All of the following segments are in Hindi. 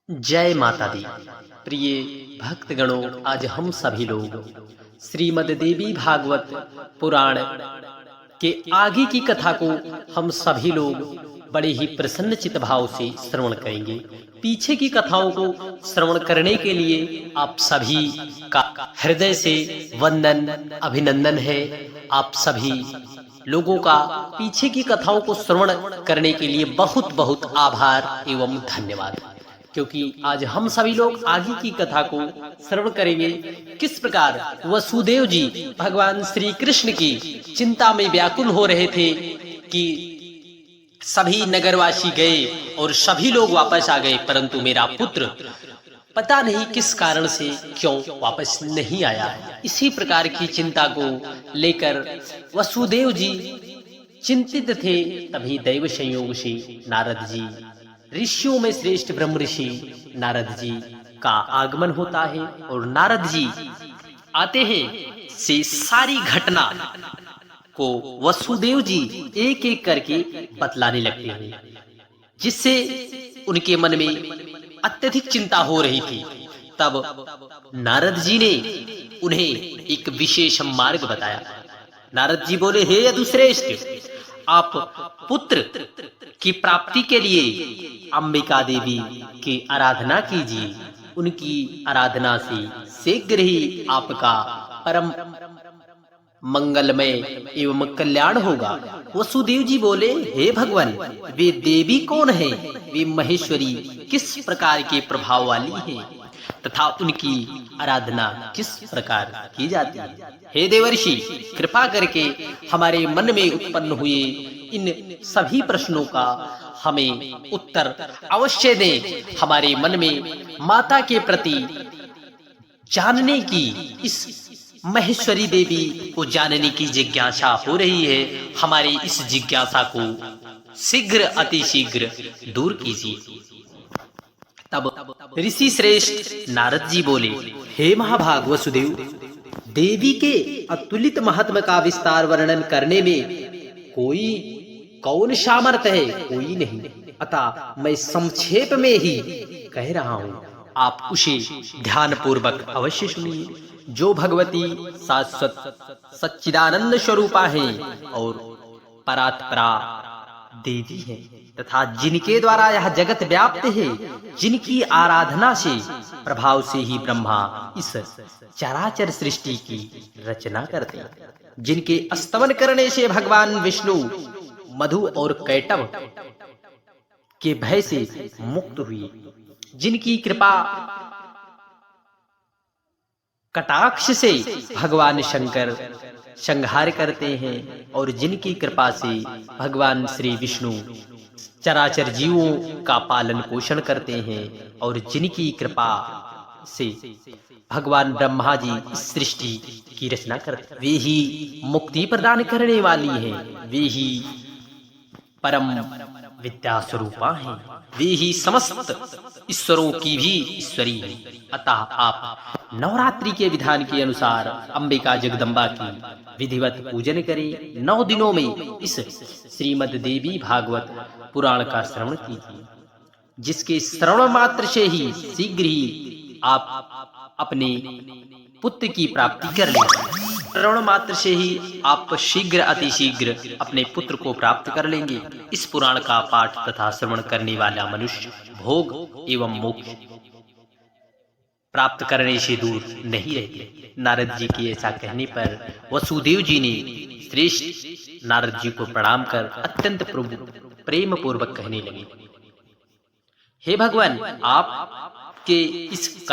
जय माता दी। प्रिय भक्तगणों, आज हम सभी लोग श्रीमद् देवी भागवत पुराण के आगे की कथा को हम सभी लोग बड़े ही प्रसन्न चित्त भाव से श्रवण करेंगे। पीछे की कथाओं को श्रवण करने के लिए आप सभी का हृदय से वंदन अभिनंदन है। आप सभी लोगों का पीछे की कथाओं को श्रवण करने के लिए बहुत बहुत आभार एवं धन्यवाद, क्योंकि आज हम सभी लोग आगे की कथा को श्रवण करेंगे। किस प्रकार वसुदेव जी भगवान श्री कृष्ण की चिंता में व्याकुल हो रहे थे कि सभी नगरवासी गए और सभी लोग वापस आ गए, परंतु मेरा पुत्र पता नहीं किस कारण से क्यों वापस नहीं आया। इसी प्रकार की चिंता को लेकर वसुदेव जी चिंतित थे। तभी दैव संयोग से नारद जी, ऋषियों में श्रेष्ठ ब्रह्म ऋषि नारद जी का आगमन होता है और नारद जी आते हैं से सारी घटना को वसुदेव जी एक एक करके बतलाने लगते हैं, जिससे उनके मन में अत्यधिक चिंता हो रही थी। तब नारद जी ने उन्हें एक विशेष मार्ग बताया। नारद जी बोले, हे यदुश्रेष्ठ, आप पुत्र की प्राप्ति के लिए अंबिका देवी की आराधना कीजिए। उनकी आराधना से शीघ्र ही आपका परम मंगलमय एवं कल्याण होगा। वसुदेव जी बोले, हे भगवान, वे देवी कौन है? वे महेश्वरी किस प्रकार के प्रभाव वाली है तथा उनकी आराधना किस प्रकार की जाती है? हे देवर्षि, कृपा करके हमारे मन में उत्पन्न हुए इन सभी प्रश्नों का हमें उत्तर अवश्य दें। हमारे मन में माता के प्रति जानने की, इस महेश्वरी देवी को जानने की जिज्ञासा हो रही है। हमारी इस जिज्ञासा को शीघ्र अतिशीघ्र दूर कीजिए। तब ऋषि श्रेष्ठ नारद जी बोले, हे महाभाग वसुदेव, देवी के अतुलित महात्म का विस्तार वर्णन करने में कौन सामर्थ्य है? कोई नहीं। अतः मैं संक्षेप में ही कह रहा हूँ, आप उसे ध्यान पूर्वक अवश्य सुनिए। जो भगवती शाश्वत सच्चिदानंद स्वरूपा है और परात्परा देवी है तथा जिनके द्वारा यह जगत व्याप्त है, जिनकी आराधना से प्रभाव से ही ब्रह्मा इस चराचर सृष्टि की रचना करते हैं, जिनके स्तवन करने से भगवान विष्णु मधु और कैटभ के भय से मुक्त हुए, जिनकी कृपा कटाक्ष से भगवान शंकर संहार करते हैं और जिनकी कृपा से भगवान श्री विष्णु चराचर जीवों का पालन पोषण करते हैं और जिनकी कृपा से भगवान ब्रह्मा जी इस सृष्टि की रचना करते हैं। वे ही मुक्ति प्रदान करने वाली हैं, वे ही परम विद्या स्वरूपा हैं, वे ही समस्त ईश्वरों की भी ईश्वरी है। अतः आप नवरात्रि के विधान के अनुसार अंबिका जगदम्बा की विधिवत पूजन करें। 9 दिनों में इस श्रीमद् देवी भागवत पुराण का श्रवण कीजिए, जिसके श्रवण मात्र से ही शीघ्र ही आप अपने पुत्र की प्राप्ति कर लेंगे। श्रवण मात्र से ही आप शीघ्र अतिशीघ्र अपने पुत्र को प्राप्त कर लेंगे। इस पुराण का पाठ तथा श्रवण करने वाला मनुष्य भोग एवं मोक्ष प्राप्त करने से दूर नहीं रहते। नारद जी के ऐसा कहने पर वसुदेव जी ने श्रेष्ठ नारद जी को प्रणाम कर अत्यंत प्रेम पूर्वक कहने लगे, हे भगवान, आपके इस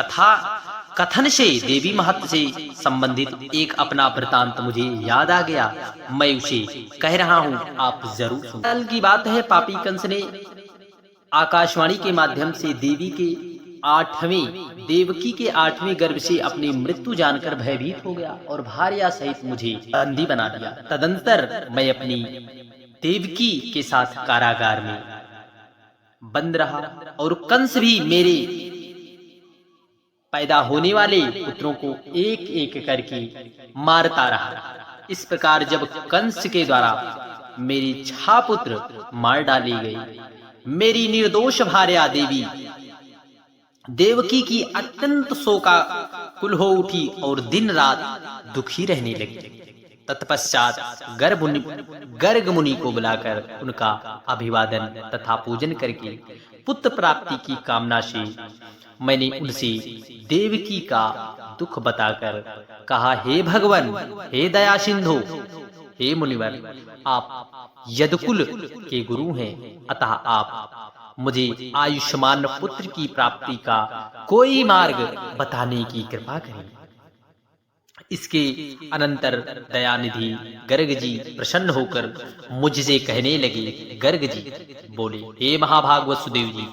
कथन से, देवी महत्व से संबंधित एक अपना वृतांत मुझे याद आ गया। मैं उसे कह रहा हूँ, आप जरूर सुनो। कल की बात है, पापी कंस ने आकाशवाणी के माध्यम से देवकी के 8वें गर्भ से अपनी मृत्यु जानकर भयभीत हो गया और भार्या सहित मुझे बंदी बना दिया। तदंतर मैं अपनी देवकी के साथ कारागार में बंद रहा और कंस भी मेरे पैदा होने वाले पुत्रों को एक एक करके मारता रहा। इस प्रकार जब कंस के द्वारा मेरी 6 पुत्र मार डाले गए, मेरी निर्दोष भार्या देवी देवकी की अत्यंत शोकाकुल हो उठी और दिन रात दुखी रहने लगी। तत्पश्चात गर्ग मुनि को बुलाकर उनका अभिवादन तथा पूजन करके पुत्र प्राप्ति की कामना से मैंने उनसे देवकी का दुख बताकर कहा, हे भगवान, हे दया सिंधु, हे मुनिवर, आप यदुकुल के गुरु हैं, अतः आप मुझे आयुष्मान पुत्र की प्राप्ति का कोई मार्ग बताने की कृपा करें। इसके अनंतर दयानिधि गर्ग जी प्रसन्न होकर मुझसे कहने लगे। गर्ग जी बोले, हे महाभाग वसुदेव जी,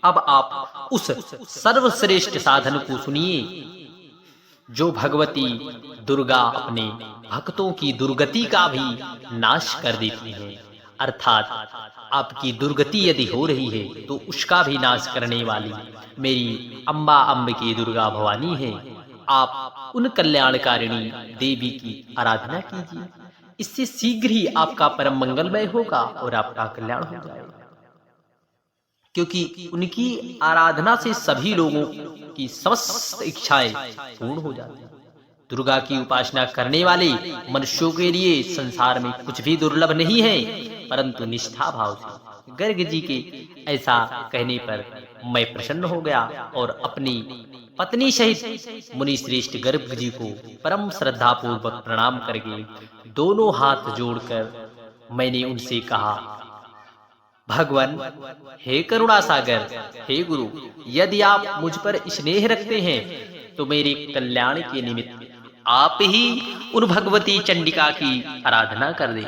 अब आप उस सर्वश्रेष्ठ साधन को सुनिए जो भगवती दुर्गा अपने भक्तों की दुर्गति का भी नाश कर देती है। अर्थात आपकी दुर्गति यदि हो रही है तो उसका भी नाश करने वाली मेरी अम्बा अम्बिके दुर्गा भवानी है। आप उन कल्याणकारिणी देवी की आराधना कीजिए, इससे शीघ्र ही आपका परम मंगलमय होगा और आपका कल्याण हो जाएगा। क्योंकि उनकी आराधना से सभी लोगों की समस्त इच्छाएं पूर्ण हो जाती हैं। दुर्गा की उपासना करने वाले मनुष्यों के लिए संसार में कुछ भी दुर्लभ नहीं है, परंतु निष्ठा भाव से। गर्ग जी के ऐसा कहने पर मैं प्रसन्न हो गया और अपनी पत्नी सहित मुनि श्रेष्ठ गर्ग जी को परम श्रद्धा पूर्वक प्रणाम करके दोनों हाथ जोड़कर मैंने उनसे कहा, भगवान, हे करुणा सागर, हे गुरु, यदि आप मुझ पर स्नेह रखते हैं तो मेरे कल्याण के निमित्त आप ही उन भगवती चंडिका की आराधना कर दें।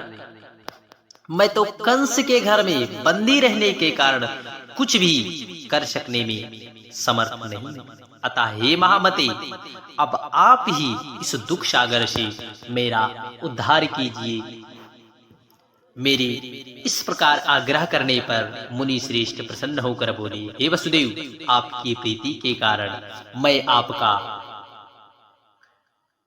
मैं तो कंस के घर में बंदी रहने के कारण कुछ भी कर सकने में समर्थ नहीं, अतः हे महामते, अब आप ही इस दुख सागर से मेरा उद्धार कीजिए। मेरे इस प्रकार आग्रह करने पर मुनि श्रेष्ठ प्रसन्न होकर बोले, हे वसुदेव, आपकी प्रीति के कारण मैं आपका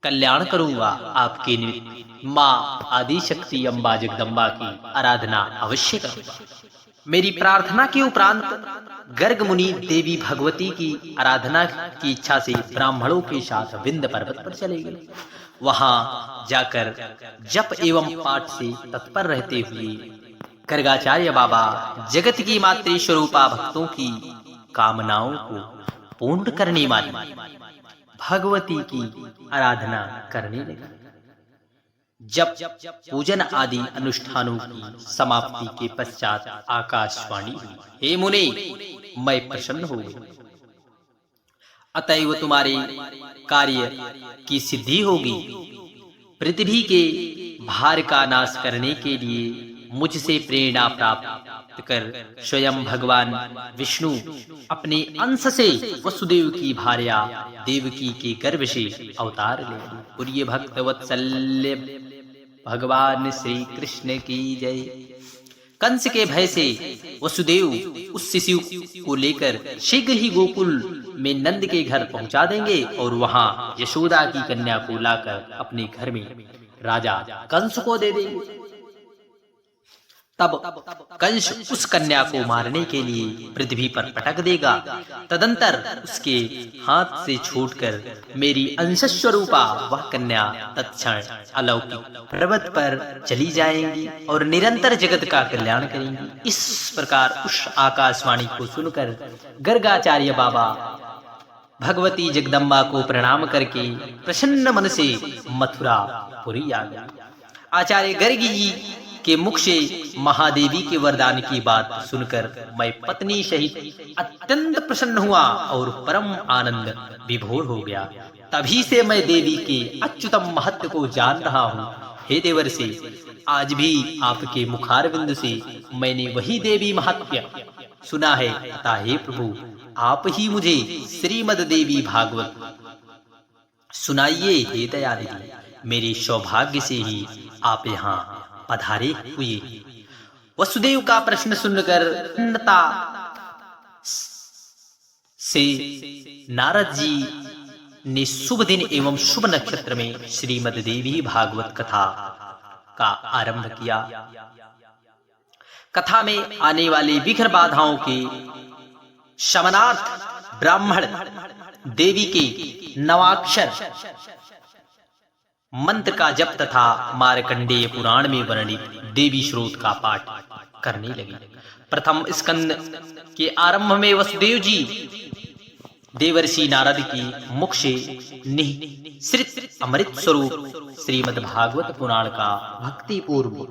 कल्याण करूंगा। आपके निमित्त मां आदि शक्ति अम्बा जगदम्बा की आराधना अवश्य करूंगा। मेरी प्रार्थना के उपरांत गर्ग मुनि देवी भगवती की आराधना की इच्छा से ब्राह्मणों के साथ विंध्य पर्वत पर चले गए। वहां जाकर जप एवं पाठ से तत्पर रहते हुए गर्गाचार्य बाबा जगत की मातृ स्वरूपा भक्तों की कामनाओं को पूर्ण करने वाली भगवती की आराधना करने लगे। जब पूजन आदि अनुष्ठानों की समाप्ति के पश्चात आकाशवाणी हुई, हे मुने, मैं प्रसन्न हो गया, अतएव तुम्हारे कार्य की सिद्धि होगी। पृथ्वी के भार का नाश करने के लिए मुझसे प्रेरणा प्राप्त कर स्वयं भगवान विष्णु अपने अंश से वसुदेव की भार्या देवकी के गर्भ से अवतार ले। प्रिय भक्त वत्सल्य भगवान श्री कृष्ण की जय। कंस के भय से वसुदेव उस शिशु को लेकर शीघ्र ही गोकुल में नंद के घर पहुंचा देंगे और वहां यशोदा की कन्या को लाकर अपने घर में राजा कंस को दे देंगे। तब कंस उस कन्या को मारने के लिए पृथ्वी पर पटक देगा। तदंतर उसके हाथ से छूटकर मेरी अंशस्वरूपा वह कन्या तत्क्षण अलौकिक पर्वत पर चली जाएंगी और निरंतर जगत का कल्याण करेंगी। इस प्रकार उस आकाशवाणी को सुनकर गर्गाचार्य बाबा भगवती जगदम्बा को प्रणाम करके प्रसन्न मन से मथुरा पुरी आ गए। आचार्य गर्ग जी के मुख से महादेवी के वरदान की बात सुनकर मैं पत्नी सहित अत्यंत प्रसन्न हुआ और परम आनंद विभोर हो गया। तभी से मैं देवी के अच्युतम महत्व को जान रहा हूँ। हे देवर्षि, आज भी आपके मुखारविंद से मैंने वही देवी महत्व सुना है। अतः हे प्रभु, आप ही मुझे श्रीमद देवी भागवत सुनाइए। हे दयानिधि, मेरे सौभाग्य से ही आप यहाँ पधारे हुए। वसुदेव का प्रश्न सुनकर प्रसन्नता से नारद जी ने शुभ दिन एवं शुभ नक्षत्र में श्रीमद देवी भागवत कथा का आरंभ किया। कथा में आने वाली विघ्न बाधाओं के शमनार्थ ब्राह्मण देवी के नवाक्षर मंत्र का जप तथा मार्कंडेय पुराण में वर्णित देवी स्रोत का पाठ करने लगी। प्रथम स्कंद के आरंभ में वसुदेव जी देवर्षि नारद की मुख से निःसृत अमृत स्वरूप श्रीमद् भागवत पुराण का भक्ति पूर्व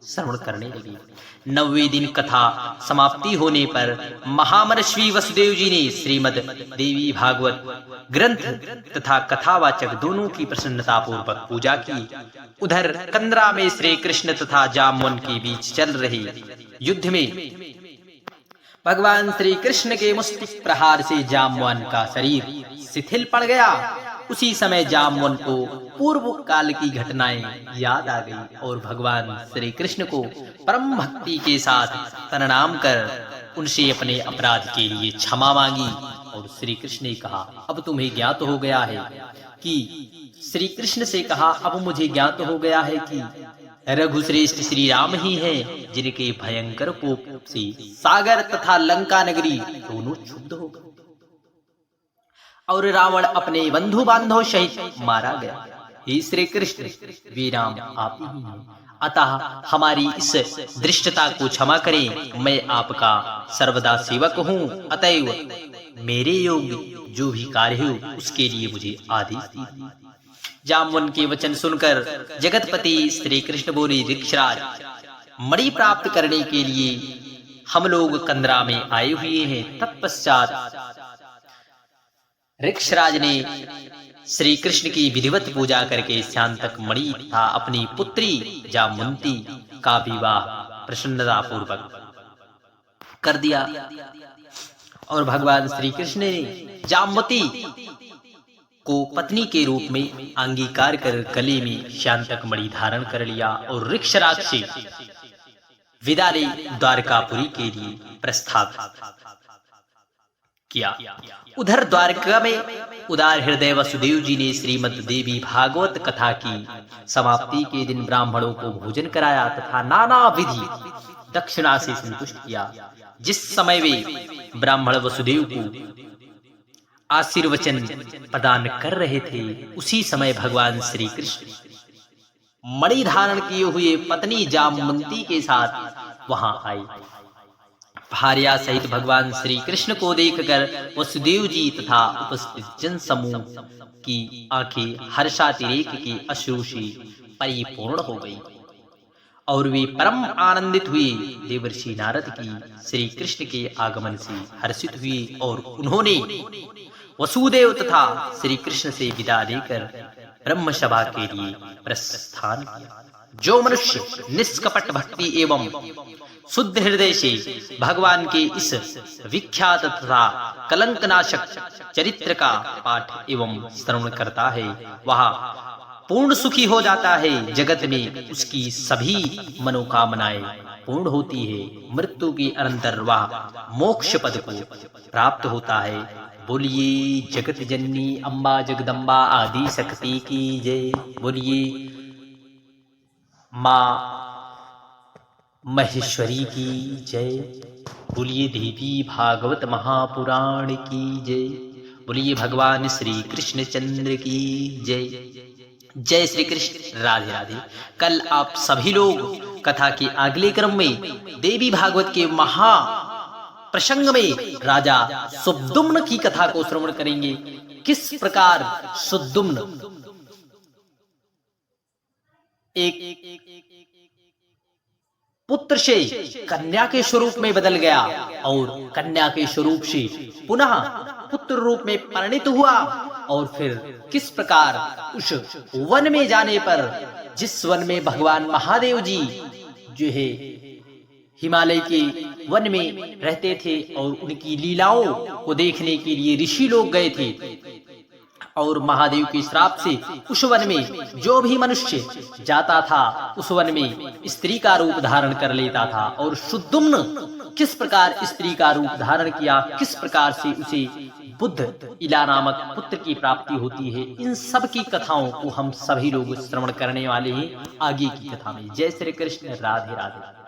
श्रवण करने लगी। 9वें दिन कथा समाप्ति होने पर महामनस्वी वसुदेव जी ने श्रीमद् देवी भागवत ग्रंथ तथा कथावाचक दोनों की प्रसन्नता पूर्वक पूजा की। उधर कंदरा में श्री कृष्ण तथा जामवन के बीच चल रहे युद्ध में भगवान श्री कृष्ण के मुष्टिक प्रहार से जामवन का शरीर शिथिल पड़ गया। उसी समय जामवन को पूर्व काल की घटनाएं याद आ गई और भगवान श्री कृष्ण को परम भक्ति के साथ प्रणाम कर उनसे अपने अपराध के लिए क्षमा मांगी। और श्री कृष्ण ने कहा, अब तुम्हें ज्ञात हो गया है कि श्री कृष्ण से कहा, अब मुझे ज्ञात हो गया है कि रघुश्रेष्ठ श्री राम ही हैं, जिनके भयंकर कोप से सागर तथा लंका नगरी दोनों क्षुब्ध हो गए और रावण अपने बंधु बांधव सहित मारा गया। हे श्री कृष्ण, वे राम आप ही हैं, अतः हमारी इस दृष्टता को क्षमा करें। मैं आपका सर्वदा सेवक हूँ, अतएव मेरे योग्य जो भी कार्य हो उसके लिए मुझे आदेश दीजिए। जामवन के वचन सुनकर जगतपति श्री कृष्ण बोले, ऋक्षराज, मणि प्राप्त करने के लिए हम लोग कंदरा में आए हुए हैं। तत्पश्चात ऋक्षराज ने श्री कृष्ण की विधिवत पूजा करके शांतक मणि तथा अपनी पुत्री जामवंती का विवाह प्रसन्नता पूर्वक कर दिया और भगवान श्री कृष्ण ने जामवती को पत्नी के रूप में अंगीकार कर गले में शांतक मणि धारण कर लिया और ऋक्षराज से विदा ले द्वारकापुरी के लिए प्रस्थान किया। उधर द्वारका में उदार हृदय वसुदेव जी ने श्रीमद् देवी भागवत कथा की समाप्ति के दिन ब्राह्मणों को भोजन कराया तथा नाना विधि दक्षिणा से संतुष्ट किया। जिस समय वे ब्राह्मण वसुदेव को आशीर्वचन प्रदान कर रहे थे, उसी समय भगवान श्री कृष्ण मणि धारण किए हुए पत्नी जामवंती के साथ वहां आए। भार्या सहित भगवान श्री कृष्ण को देखकर वसुदेव जी तथा उपस्थित जन समूह की आंखें हर्षातिरेक के अश्रु से परिपूर्ण हो गई और वे परम आनंदित हुए। देवर्षि नारद की श्री कृष्ण के आगमन से हर्षित हुए और उन्होंने वसुदेव तथा श्री कृष्ण से विदा लेकर ब्रह्म सभा के लिए प्रस्थान किया। जो मनुष्य निष्कपट भक्ति एवं शुद्ध हृदय से भगवान के इस विख्यात तथा कलंकनाशक चरित्र का पाठ एवं श्रवण करता है, वह पूर्ण सुखी हो जाता है। जगत में उसकी सभी मनोकामनाएं पूर्ण होती है। मृत्यु के अनंतर वह मोक्ष पद को प्राप्त होता है। बोलिए जगत जननी अम्बा जगदम्बा आदि शक्ति की जय। बोलिए माँ महेश्वरी की जय। बोलिए देवी भागवत महापुराण की जय। बोलिए भगवान श्री कृष्ण चंद्र की जय। जय श्री कृष्ण। राधे राधे। कल आप सभी लोग कथा के अगले क्रम में देवी भागवत के महा प्रसंग में राजा सुद्दुम्न की कथा को श्रवण करेंगे। किस प्रकार सुद्दुम्न एक पुत्र से कन्या के स्वरूप में बदल गया और कन्या के स्वरूप से पुनः पुत्र रूप में परिणित हुआ और फिर किस प्रकार उस वन में जाने पर, जिस वन में भगवान महादेव जी जो है हिमालय के वन में रहते थे और उनकी लीलाओं को देखने के लिए ऋषि लोग गए थे और महादेव के श्राप से उस वन में जो भी मनुष्य जाता था उस वन में स्त्री का रूप धारण कर लेता था। और सुद्दुम्न किस प्रकार स्त्री का रूप धारण किया, किस प्रकार से उसे बुद्ध इला नामक पुत्र की प्राप्ति होती है, इन सब की कथाओं को हम सभी लोग श्रवण करने वाले हैं आगे की कथा में। जय श्री कृष्ण। राधे राधे।